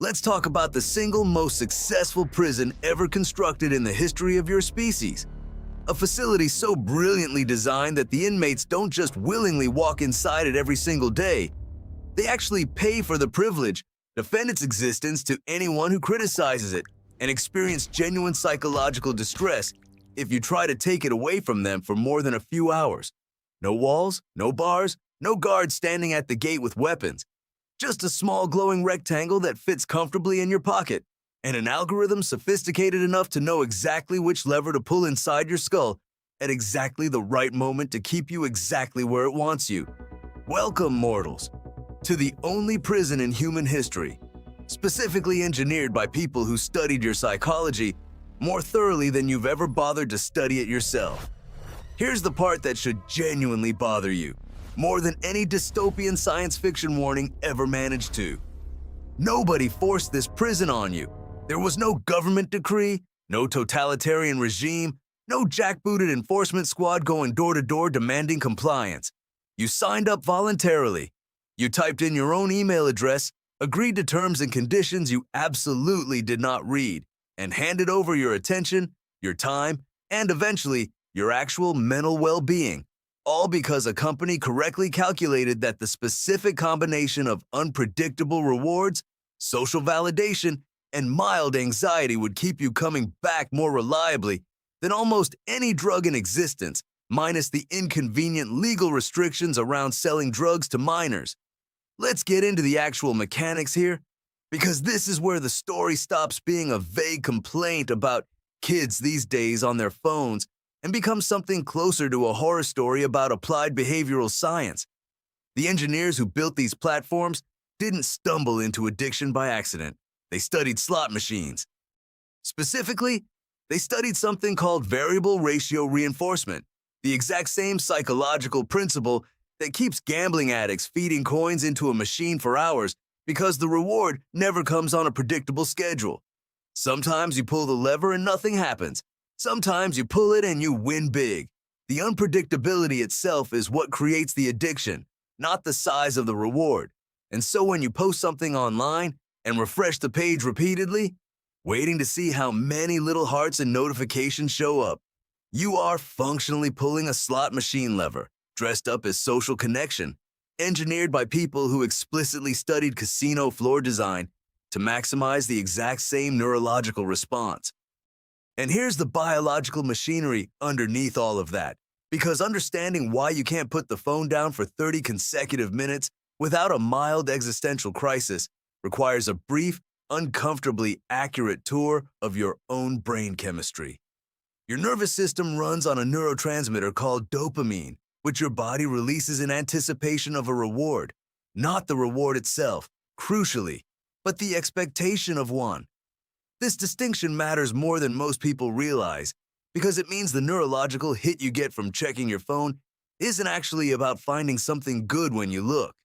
Let's talk about the single most successful prison ever constructed in the history of your species. A facility so brilliantly designed that the inmates don't just willingly walk inside it every single day. They actually pay for the privilege, defend its existence to anyone who criticizes it, and experience genuine psychological distress if you try to take it away from them for more than a few hours. No walls, no bars, no guards standing at the gate with weapons. Just a small glowing rectangle that fits comfortably in your pocket, and an algorithm sophisticated enough to know exactly which lever to pull inside your skull at exactly the right moment to keep you exactly where it wants you. Welcome, mortals, to the only prison in human history, specifically engineered by people who studied your psychology more thoroughly than you've ever bothered to study it yourself. Here's the part that should genuinely bother you, more than any dystopian science fiction warning ever managed to. Nobody forced this prison on you. There was no government decree, no totalitarian regime, no jackbooted enforcement squad going door to door demanding compliance. You signed up voluntarily. You typed in your own email address, agreed to terms and conditions you absolutely did not read, and handed over your attention, your time, and eventually your actual mental well-being, all because a company correctly calculated that the specific combination of unpredictable rewards, social validation, and mild anxiety would keep you coming back more reliably than almost any drug in existence, minus the inconvenient legal restrictions around selling drugs to minors. Let's get into the actual mechanics here, because this is where the story stops being a vague complaint about kids these days on their phones and becomes something closer to a horror story about applied behavioral science. The engineers who built these platforms didn't stumble into addiction by accident. They studied slot machines. Specifically, they studied something called variable ratio reinforcement, the exact same psychological principle that keeps gambling addicts feeding coins into a machine for hours because the reward never comes on a predictable schedule. Sometimes you pull the lever and nothing happens. Sometimes you pull it and you win big. The unpredictability itself is what creates the addiction, not the size of the reward. And so when you post something online and refresh the page repeatedly, waiting to see how many little hearts and notifications show up, you are functionally pulling a slot machine lever, dressed up as social connection, engineered by people who explicitly studied casino floor design to maximize the exact same neurological response. And here's the biological machinery underneath all of that, because understanding why you can't put the phone down for 30 consecutive minutes without a mild existential crisis requires a brief, uncomfortably accurate tour of your own brain chemistry. Your nervous system runs on a neurotransmitter called dopamine, which your body releases in anticipation of a reward, not the reward itself, crucially, but the expectation of one. This distinction matters more than most people realize because it means the neurological hit you get from checking your phone isn't actually about finding something good when you look.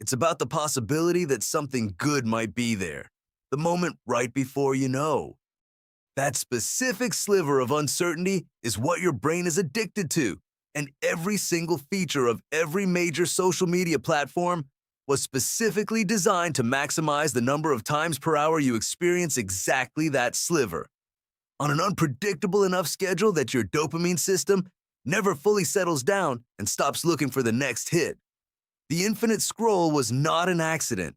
It's about the possibility that something good might be there, the moment right before you know. That specific sliver of uncertainty is what your brain is addicted to, and every single feature of every major social media platform was specifically designed to maximize the number of times per hour you experience exactly that sliver, on an unpredictable enough schedule that your dopamine system never fully settles down and stops looking for the next hit. The infinite scroll was not an accident.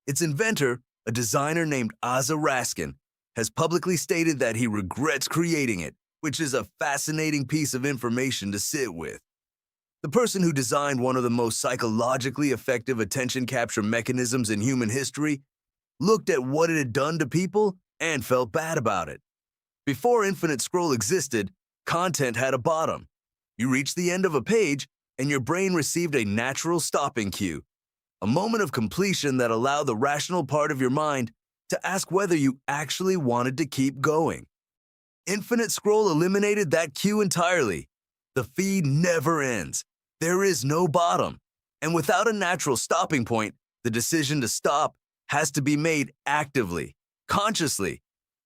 Its inventor, a designer named Asa Raskin, has publicly stated that he regrets creating it, which is a fascinating piece of information to sit with. The person who designed one of the most psychologically effective attention capture mechanisms in human history looked at what it had done to people and felt bad about it. Before infinite scroll existed, content had a bottom. You reached the end of a page, and your brain received a natural stopping cue, a moment of completion that allowed the rational part of your mind to ask whether you actually wanted to keep going. Infinite scroll eliminated that cue entirely. The feed never ends. There is no bottom. And without a natural stopping point, the decision to stop has to be made actively, consciously,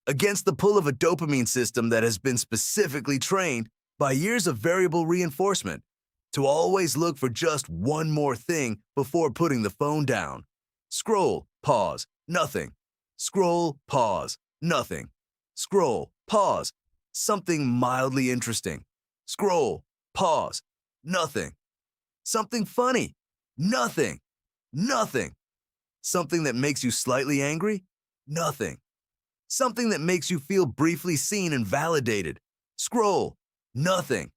against the pull of a dopamine system that has been specifically trained by years of variable reinforcement to always look for just one more thing before putting the phone down. Scroll, pause, nothing. Scroll, pause, nothing. Scroll, pause, something mildly interesting. Scroll, pause, nothing. Something funny, nothing. Nothing. Something that makes you slightly angry, nothing. Something that makes you feel briefly seen and validated. Scroll, nothing.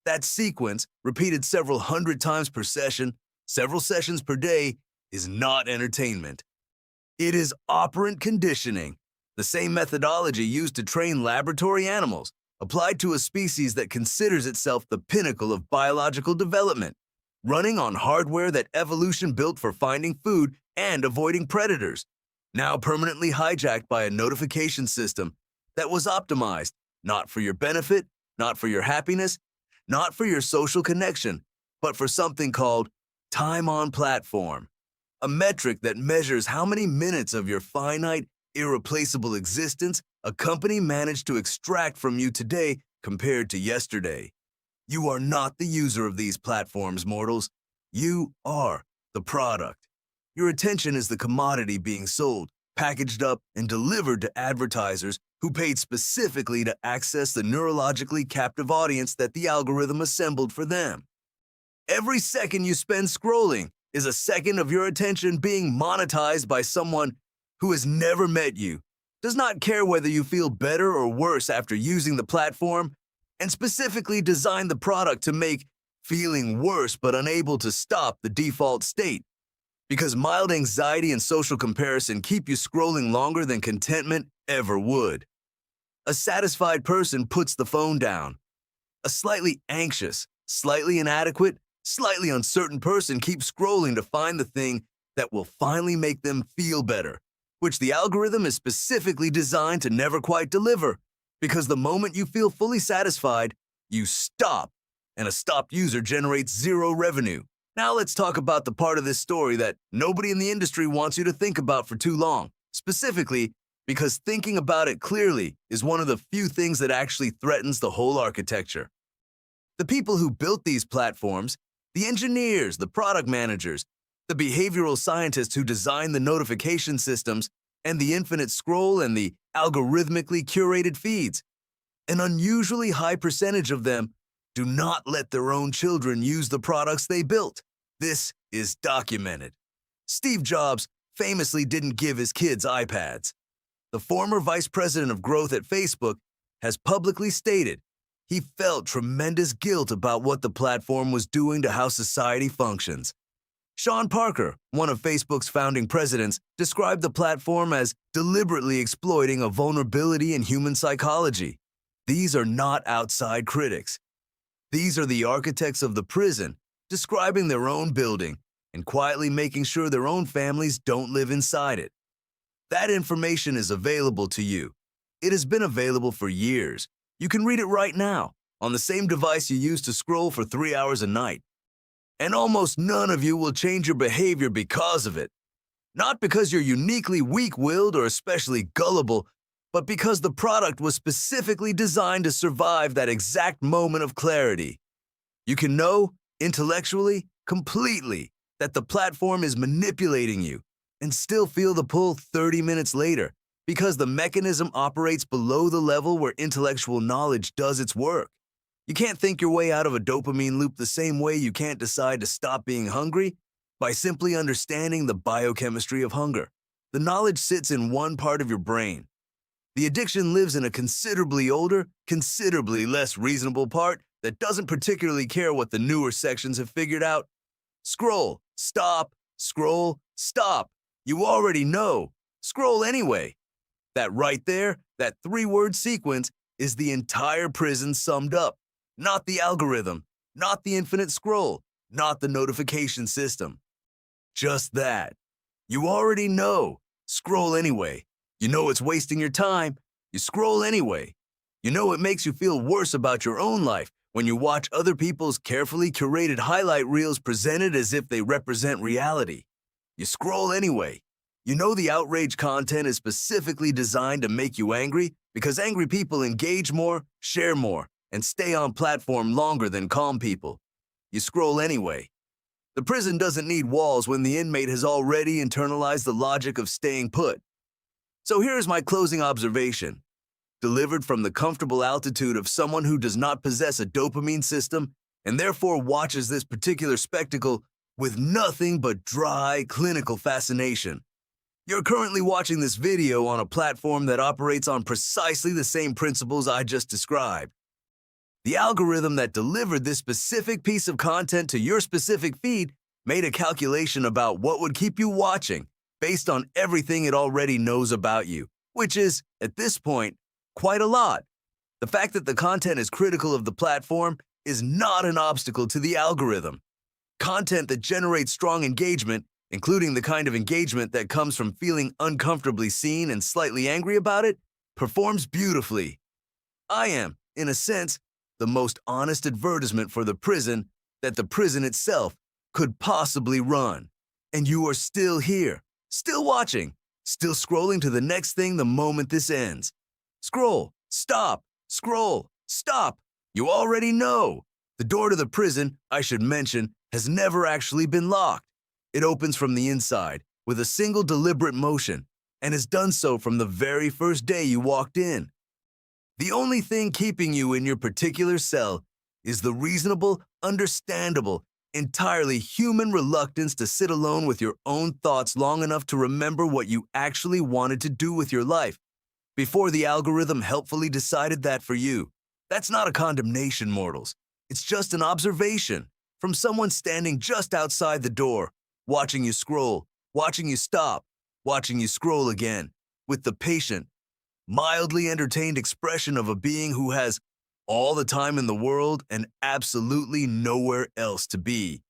That sequence, repeated several hundred times per session, several sessions per day, is not entertainment. It is operant conditioning, the same methodology used to train laboratory animals, applied to a species that considers itself the pinnacle of biological development, running on hardware that evolution built for finding food and avoiding predators, now permanently hijacked by a notification system that was optimized not for your benefit, not for your happiness, not for your social connection, but for something called time on platform, a metric that measures how many minutes of your finite, irreplaceable existence a company managed to extract from you today compared to yesterday. You are not the user of these platforms, mortals. You are the product. Your attention is the commodity being sold, packaged up, and delivered to advertisers who paid specifically to access the neurologically captive audience that the algorithm assembled for them. Every second you spend scrolling is a second of your attention being monetized by someone who has never met you, does not care whether you feel better or worse after using the platform, and specifically designed the product to make feeling worse but unable to stop the default state. Because mild anxiety and social comparison keep you scrolling longer than contentment ever would. A satisfied person puts the phone down. A slightly anxious, slightly inadequate, slightly uncertain person keeps scrolling to find the thing that will finally make them feel better, which the algorithm is specifically designed to never quite deliver. Because the moment you feel fully satisfied, you stop, and a stopped user generates zero revenue. Now let's talk about the part of this story that nobody in the industry wants you to think about for too long, specifically because thinking about it clearly is one of the few things that actually threatens the whole architecture. The people who built these platforms, the engineers, the product managers, the behavioral scientists who designed the notification systems, and the infinite scroll and the algorithmically curated feeds, an unusually high percentage of them do not let their own children use the products they built. This is documented. Steve Jobs famously didn't give his kids iPads. The former vice president of growth at Facebook has publicly stated he felt tremendous guilt about what the platform was doing to how society functions. Sean Parker, one of Facebook's founding presidents, described the platform as deliberately exploiting a vulnerability in human psychology. These are not outside critics. These are the architects of the prison, describing their own building and quietly making sure their own families don't live inside it. That information is available to you. It has been available for years. You can read it right now, on the same device you use to scroll for 3 hours a night. And almost none of you will change your behavior because of it. Not because you're uniquely weak-willed or especially gullible, but because the product was specifically designed to survive that exact moment of clarity. You can know, intellectually, completely, that the platform is manipulating you, and still feel the pull 30 minutes later, because the mechanism operates below the level where intellectual knowledge does its work. You can't think your way out of a dopamine loop the same way you can't decide to stop being hungry, by simply understanding the biochemistry of hunger. The knowledge sits in one part of your brain. The addiction lives in a considerably older, considerably less reasonable part that doesn't particularly care what the newer sections have figured out. Scroll, stop, scroll, stop. You already know. Scroll anyway. That right there, that 3-word sequence, is the entire prison summed up. Not the algorithm, not the infinite scroll, not the notification system. Just that. You already know. Scroll anyway. You know it's wasting your time. You scroll anyway. You know it makes you feel worse about your own life when you watch other people's carefully curated highlight reels presented as if they represent reality. You scroll anyway. You know the outrage content is specifically designed to make you angry because angry people engage more, share more, and stay on platform longer than calm people. You scroll anyway. The prison doesn't need walls when the inmate has already internalized the logic of staying put. So here's my closing observation. Delivered from the comfortable altitude of someone who does not possess a dopamine system and therefore watches this particular spectacle with nothing but dry, clinical fascination. You're currently watching this video on a platform that operates on precisely the same principles I just described. The algorithm that delivered this specific piece of content to your specific feed made a calculation about what would keep you watching based on everything it already knows about you, which is, at this point, quite a lot. The fact that the content is critical of the platform is not an obstacle to the algorithm. Content that generates strong engagement, including the kind of engagement that comes from feeling uncomfortably seen and slightly angry about it, performs beautifully. I am, in a sense, the most honest advertisement for the prison that the prison itself could possibly run. And you are still here, still watching, still scrolling to the next thing the moment this ends. Scroll, stop, scroll, stop. You already know. The door to the prison, I should mention, has never actually been locked. It opens from the inside with a single deliberate motion and has done so from the very first day you walked in. The only thing keeping you in your particular cell is the reasonable, understandable, entirely human reluctance to sit alone with your own thoughts long enough to remember what you actually wanted to do with your life before the algorithm helpfully decided that for you. That's not a condemnation, mortals. It's just an observation from someone standing just outside the door, watching you scroll, watching you stop, watching you scroll again, with the patient, mildly entertained expression of a being who has all the time in the world and absolutely nowhere else to be.